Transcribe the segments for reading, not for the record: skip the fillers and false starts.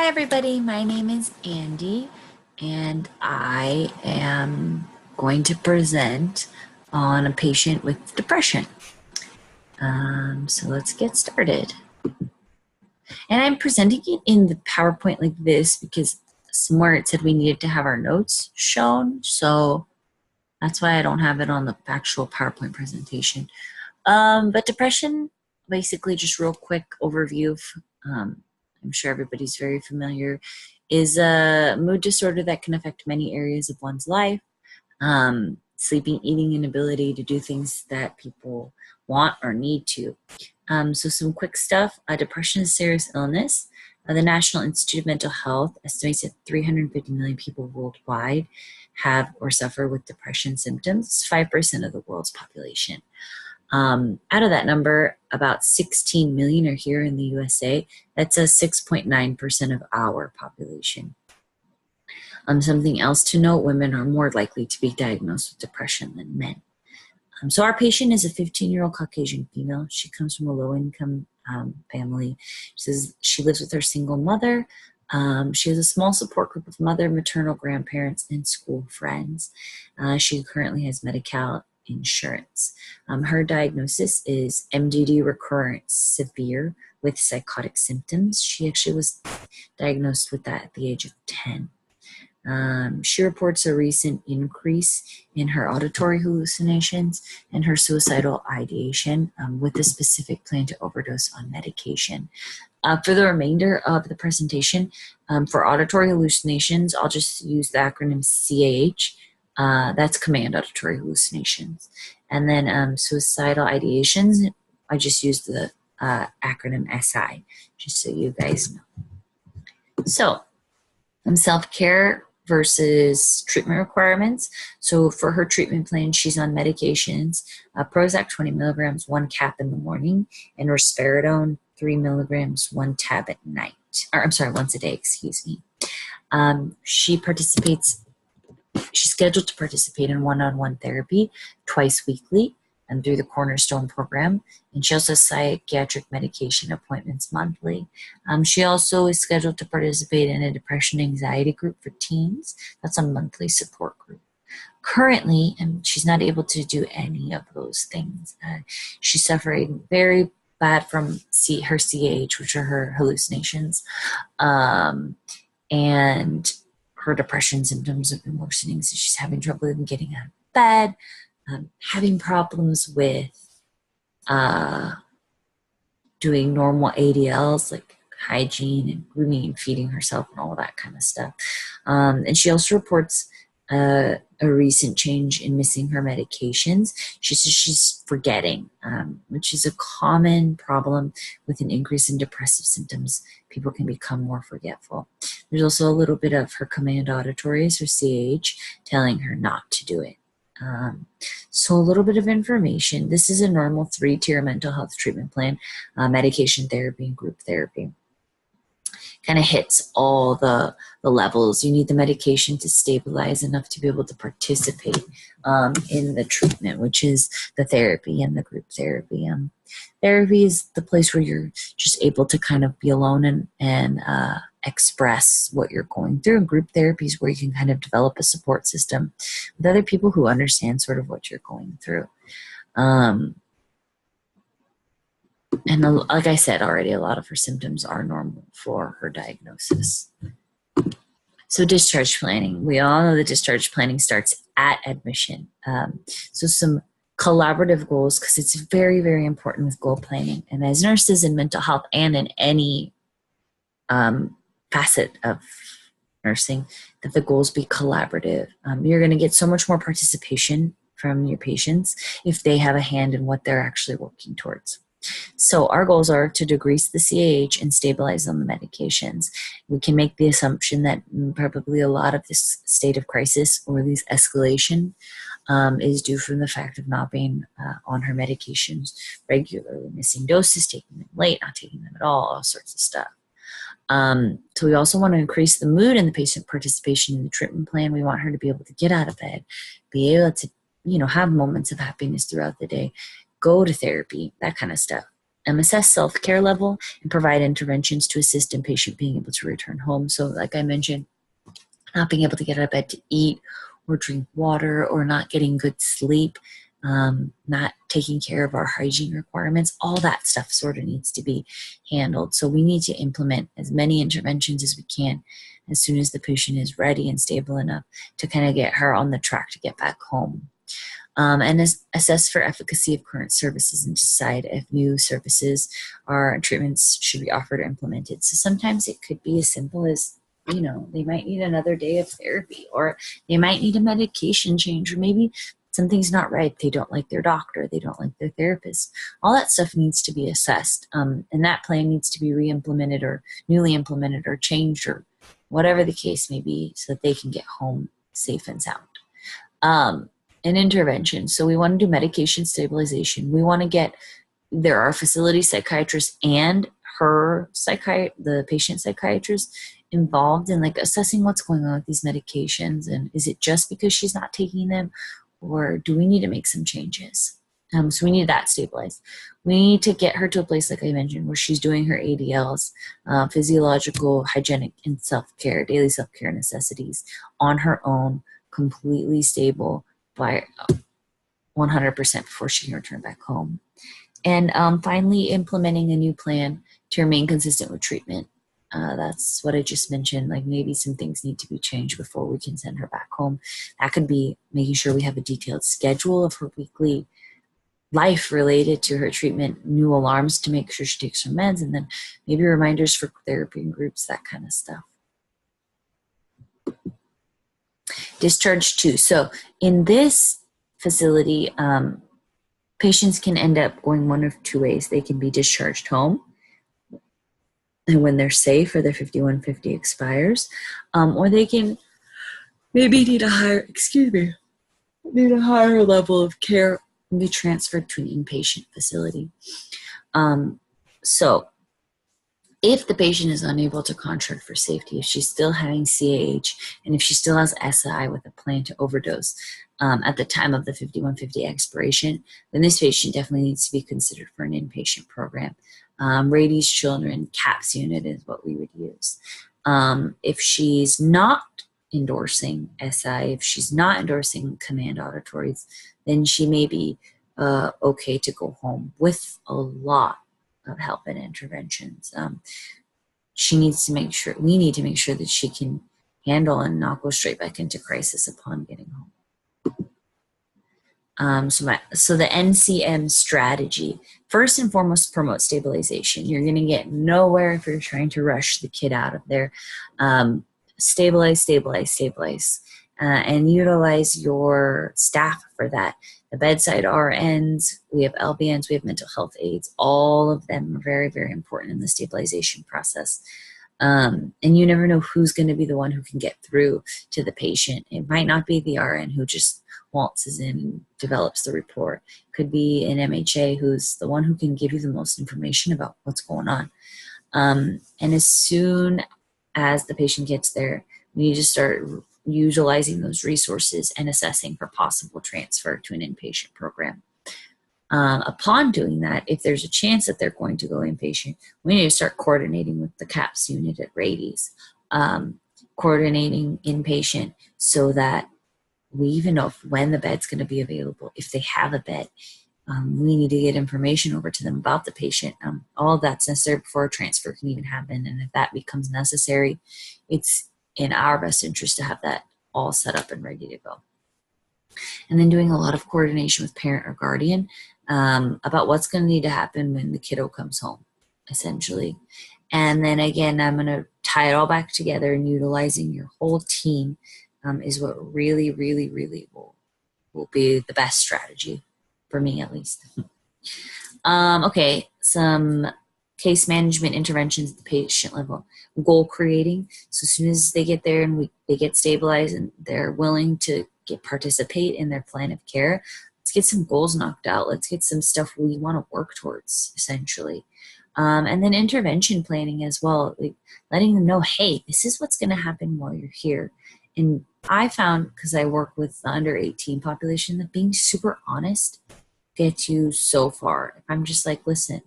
Hi everybody, my name is Andy and I am going to present on a patient with depression. So let's get started. And I'm presenting it in the PowerPoint like this because somewhere it said we needed to have our notes shown. So that's why I don't have it on the actual PowerPoint presentation. But depression, basically just real quick overview of, I'm sure everybody's very familiar, is a mood disorder that can affect many areas of one's life. Sleeping, eating, inability to do things that people want or need to. So some quick stuff. Depression is a serious illness. The National Institute of Mental Health estimates that 350 million people worldwide have or suffer with depression symptoms. It's 5% of the world's population. Out of that number, about 16 million are here in the USA. That's a 6.9% of our population. Something else to note, women are more likely to be diagnosed with depression than men. So our patient is a 15-year-old Caucasian female. She comes from a low-income family. She says she lives with her single mother. She has a small support group of mother, maternal grandparents, and school friends. She currently has Medi-Cal insurance. Her diagnosis is MDD recurrent severe with psychotic symptoms. She actually was diagnosed with that at the age of 10. She reports a recent increase in her auditory hallucinations and her suicidal ideation with a specific plan to overdose on medication. For the remainder of the presentation, for auditory hallucinations, I'll just use the acronym CAH. That's command auditory hallucinations. And then suicidal ideations, I just use the acronym SI, just so you guys know. So, self-care versus treatment requirements. So for her treatment plan, she's on medications, Prozac 20 milligrams, 1 cap in the morning, and risperidone 3 milligrams, 1 tab at night. Or I'm sorry, once a day, excuse me. She's scheduled to participate in one-on-one therapy twice weekly and through the Cornerstone program. And she also has psychiatric medication appointments monthly. She also is scheduled to participate in a depression anxiety group for teens. That's a monthly support group. Currently, and she's not able to do any of those things. She's suffering very bad from her CAH, which are her hallucinations. And her depression symptoms have been worsening, so she's having trouble even getting out of bed, having problems with doing normal ADLs like hygiene and grooming and feeding herself and all that kind of stuff. And she also reports a recent change in missing her medications. She says she's forgetting, which is a common problem with an increase in depressive symptoms. People can become more forgetful. There's also a little bit of her command auditories, or CAH, telling her not to do it. So a little bit of information. This is a normal 3-tier mental health treatment plan, medication therapy and group therapy. Kind of hits all the levels. You need the medication to stabilize enough to be able to participate in the treatment, which is the therapy and the group therapy. Therapy is the place where you're just able to kind of be alone and express what you're going through. And group therapy is where you can kind of develop a support system with other people who understand sort of what you're going through. And like I said already, a lot of her symptoms are normal for her diagnosis. So discharge planning. We all know the discharge planning starts at admission. So some collaborative goals, because it's very, very important with goal planning. And as nurses in mental health and in any facet of nursing, that the goals be collaborative. You're going to get so much more participation from your patients if they have a hand in what they're actually working towards. So our goals are to decrease the CAH and stabilize on the medications. We can make the assumption that probably a lot of this state of crisis or this escalation is due from the fact of not being on her medications regularly, missing doses, taking them late, not taking them at all sorts of stuff. So we also want to increase the mood and the patient participation in the treatment plan. We want her to be able to get out of bed, be able to, have moments of happiness throughout the day, go to therapy, that kind of stuff. assess self-care level and provide interventions to assist inpatient being able to return home. So like I mentioned, not being able to get out of bed to eat or drink water or not getting good sleep, not taking care of our hygiene requirements, all that stuff sort of needs to be handled. So we need to implement as many interventions as we can as soon as the patient is ready and stable enough to kind of get her on the track to get back home. And assess for efficacy of current services and decide if new services or treatments should be offered or implemented. So sometimes it could be as simple as, they might need another day of therapy, or they might need a medication change, or maybe something's not right. They don't like their doctor. They don't like their therapist. All that stuff needs to be assessed. And that plan needs to be re-implemented or newly implemented or changed or whatever the case may be so that they can get home safe and sound. An intervention. So we want to do medication stabilization. We want to get our facility psychiatrist and the patient psychiatrist involved in like assessing what's going on with these medications, and is it just because she's not taking them, or do we need to make some changes? So we need that stabilized. We need to get her to a place, like I mentioned, where she's doing her ADLs, physiological, hygienic, and self-care, daily self-care necessities on her own, completely stable by 100% before she can return back home. And finally, implementing a new plan to remain consistent with treatment. That's what I just mentioned. Like maybe some things need to be changed before we can send her back home. That could be making sure we have a detailed schedule of her weekly life related to her treatment, new alarms to make sure she takes her meds, and then maybe reminders for therapy and groups, that kind of stuff. Discharge 2. So in this facility, patients can end up going one of two ways. They can be discharged home, and when they're safe or their 5150 expires, or they can maybe need a higher level of care and be transferred to an inpatient facility. So if the patient is unable to contract for safety, if she's still having CAH, and if she still has SI with a plan to overdose at the time of the 5150 expiration, then this patient definitely needs to be considered for an inpatient program. Rady's Children CAPS unit is what we would use. If she's not endorsing SI, if she's not endorsing command auditories, then she may be okay to go home with a lot of help and interventions. We need to make sure that she can handle and not go straight back into crisis upon getting home. So the NCM strategy, first and foremost, promote stabilization. You're going to get nowhere if you're trying to rush the kid out of there. Stabilize, and utilize your staff for that. The bedside RNs, we have LVNs, we have mental health aides. All of them are very, very important in the stabilization process. And you never know who's going to be the one who can get through to the patient. It might not be the RN who just waltzes in and develops the report. It could be an MHA who's the one who can give you the most information about what's going on. And as soon as the patient gets there, we need to start utilizing those resources and assessing for possible transfer to an inpatient program. Upon doing that, if there's a chance that they're going to go inpatient, we need to start coordinating with the CAPS unit at Rady's, coordinating inpatient so that we even know when the bed's going to be available. If they have a bed, we need to get information over to them about the patient. All of that's necessary before a transfer can even happen. And if that becomes necessary, it's in our best interest to have that all set up and ready to go. And then doing a lot of coordination with parent or guardian about what's going to need to happen when the kiddo comes home, essentially. And then again, I'm going to tie it all back together, and utilizing your whole team is what really, really, really will be the best strategy for me, at least. Okay, some case management interventions at the patient level. Goal creating. So as soon as they get there and they get stabilized and they're willing to participate in their plan of care, let's get some goals knocked out. Let's get some stuff we want to work towards, essentially. And then intervention planning as well, like letting them know, hey, this is what's going to happen while you're here. And I found, because I work with the under 18 population, that being super honest gets you so far. If I'm just like, listen,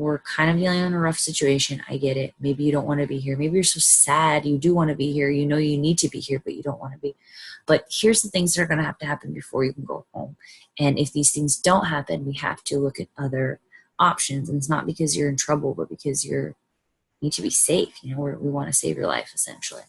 we're kind of dealing in a rough situation. I get it. Maybe you don't want to be here. Maybe you're so sad. You do want to be here. You know you need to be here, but you don't want to be. But here's the things that are going to have to happen before you can go home. And if these things don't happen, we have to look at other options. And it's not because you're in trouble, but because you need to be safe. You know, we want to save your life, essentially.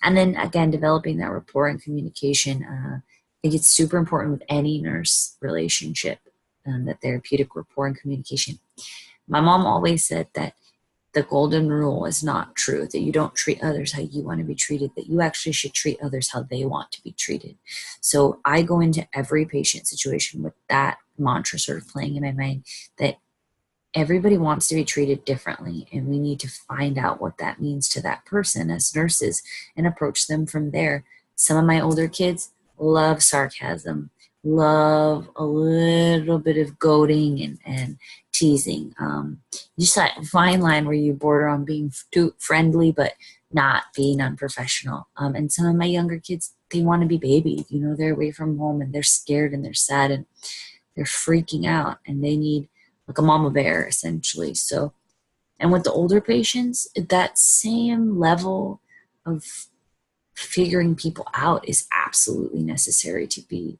And then, again, developing that rapport and communication. I think it's super important with any nurse relationship, that therapeutic rapport and communication. My mom always said that the golden rule is not true, that you don't treat others how you want to be treated, that you actually should treat others how they want to be treated. So I go into every patient situation with that mantra sort of playing in my mind, that everybody wants to be treated differently, and we need to find out what that means to that person as nurses and approach them from there. Some of my older kids love sarcasm, love a little bit of goading and teasing. Just that fine line where you border on being too friendly but not being unprofessional. And some of my younger kids, they want to be babied. You know, they're away from home and they're scared and they're sad and they're freaking out, and they need like a mama bear, essentially. So, and with the older patients, that same level of figuring people out is absolutely necessary to be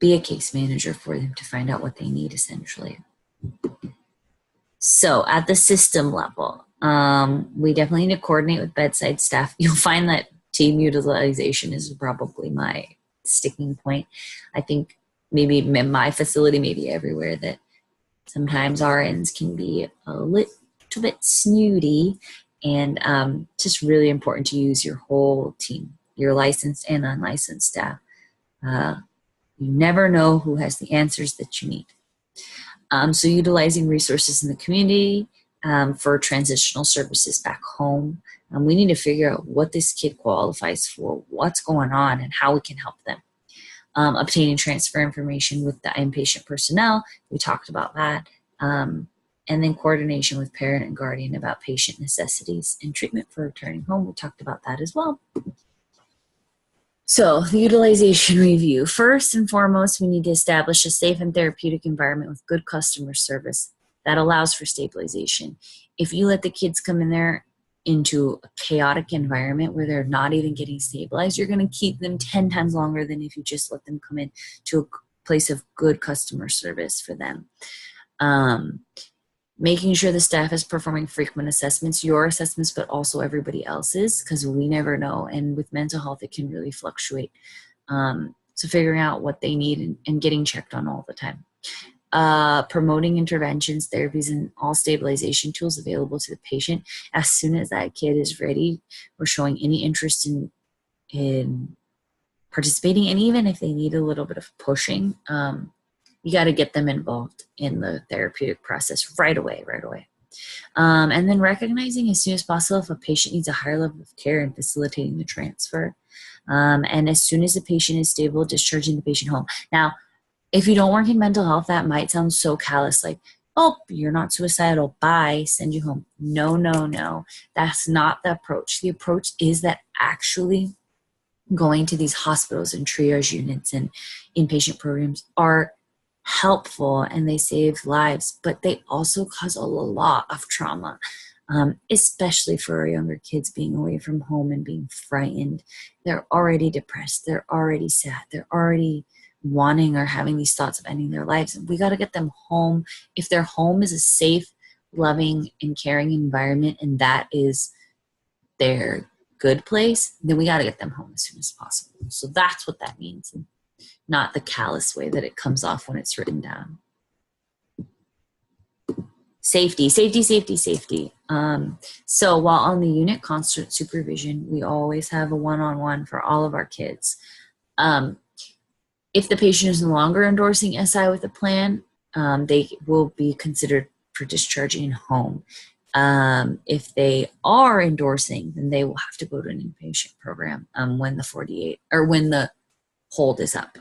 a case manager for them, to find out what they need, essentially. So at the system level, we definitely need to coordinate with bedside staff. You'll find that team utilization is probably my sticking point. I think maybe in my facility, maybe everywhere, that sometimes RNs can be a little bit snooty, and just really important to use your whole team, your licensed and unlicensed staff. You never know who has the answers that you need. So utilizing resources in the community for transitional services back home. We need to figure out what this kid qualifies for, what's going on, and how we can help them. Obtaining transfer information with the inpatient personnel, we talked about that. And then coordination with parent and guardian about patient necessities and treatment for returning home. We talked about that as well. So the utilization review. First and foremost, we need to establish a safe and therapeutic environment with good customer service that allows for stabilization. If you let the kids come in there into a chaotic environment where they're not even getting stabilized, you're going to keep them 10 times longer than if you just let them come in to a place of good customer service for them. Making sure the staff is performing frequent assessments, your assessments, but also everybody else's, because we never know. And with mental health, it can really fluctuate. So figuring out what they need and getting checked on all the time. Promoting interventions, therapies, and all stabilization tools available to the patient. As soon as that kid is ready or showing any interest in participating, and even if they need a little bit of pushing, you got to get them involved in the therapeutic process right away. And then recognizing as soon as possible if a patient needs a higher level of care and facilitating the transfer. And as soon as the patient is stable, discharging the patient home. Now, if you don't work in mental health, that might sound so callous, like, oh, you're not suicidal, bye, send you home. No. That's not the approach. The approach is that actually going to these hospitals and triage units and inpatient programs are helpful and they save lives, but they also cause a lot of trauma, especially for our younger kids being away from home and being frightened. They're already depressed. They're already sad. They're already wanting or having these thoughts of ending their lives. And we got to get them home. If their home is a safe, loving, and caring environment, and that is their good place, then we got to get them home as soon as possible. So that's what that means, and not the callous way that it comes off when it's written down. Safety. So while on the unit constant supervision, we always have a one-on-one for all of our kids. If the patient is no longer endorsing SI with a plan, they will be considered for discharging home. If they are endorsing, then they will have to go to an inpatient program when the hold is up.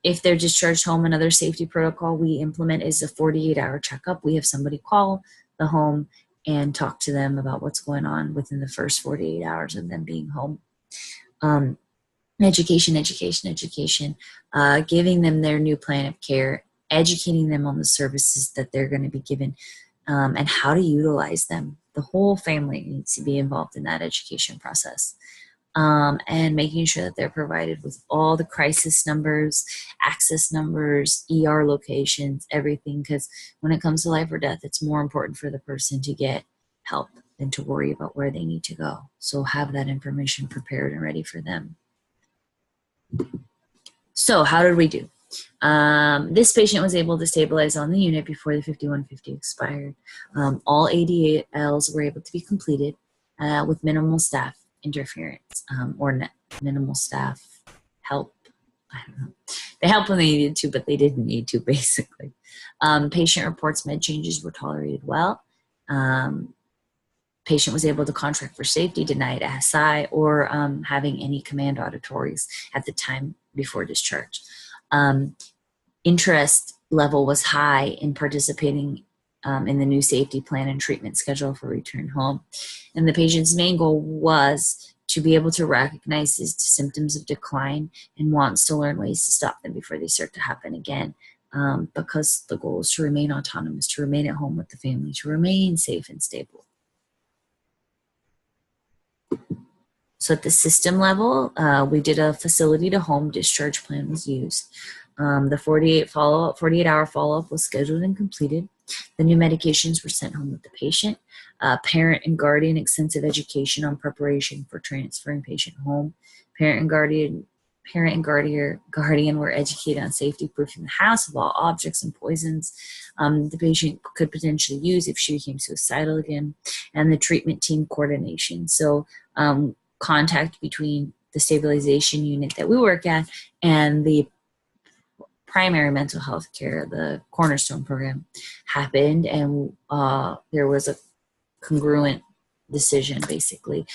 If they're discharged home, another safety protocol we implement is a 48-hour checkup. We have somebody call the home and talk to them about what's going on within the first 48 hours of them being home. Education, giving them their new plan of care educating them on the services that they're going to be given, and how to utilize them. The whole family needs to be involved in that education process. And making sure that they're provided with all the crisis numbers, access numbers, ER locations, everything. Because when it comes to life or death, it's more important for the person to get help than to worry about where they need to go. So have that information prepared and ready for them. So how did we do? This patient was able to stabilize on the unit before the 5150 expired. All ADLs were able to be completed with minimal staff interference, or minimal staff help. I don't know. They helped when they needed to, but they didn't need to, basically. Patient reports med changes were tolerated well. Patient was able to contract for safety, denied SI, or having any command auditories at the time before discharge. Interest level was high in participating in the new safety plan and treatment schedule for return home. And the patient's main goal was to be able to recognize these symptoms of decline and wants to learn ways to stop them before they start to happen again, because the goal is to remain autonomous, to remain at home with the family, to remain safe and stable. So at the system level, we did a facility to home discharge plan was used. The 48-hour follow-up was scheduled and completed. The new medications were sent home with the patient. Parent and guardian extensive education on preparation for transferring patient home. Parent and guardian were educated on safety proofing the house of all objects and poisons the patient could potentially use if she became suicidal again, and the treatment team coordination. So contact between the stabilization unit that we work at and the primary mental health care, the Cornerstone program, happened, and there was a congruent decision, basically.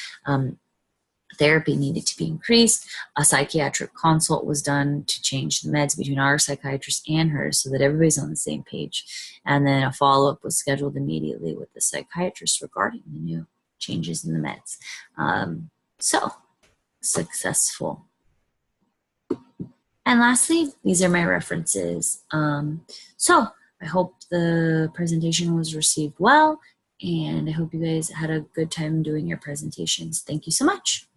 Therapy needed to be increased. A psychiatric consult was done to change the meds between our psychiatrist and hers so that everybody's on the same page. And then a follow-up was scheduled immediately with the psychiatrist regarding the new changes in the meds. So, successful. And lastly, these are my references. So I hope the presentation was received well, and I hope you guys had a good time doing your presentations. Thank you so much.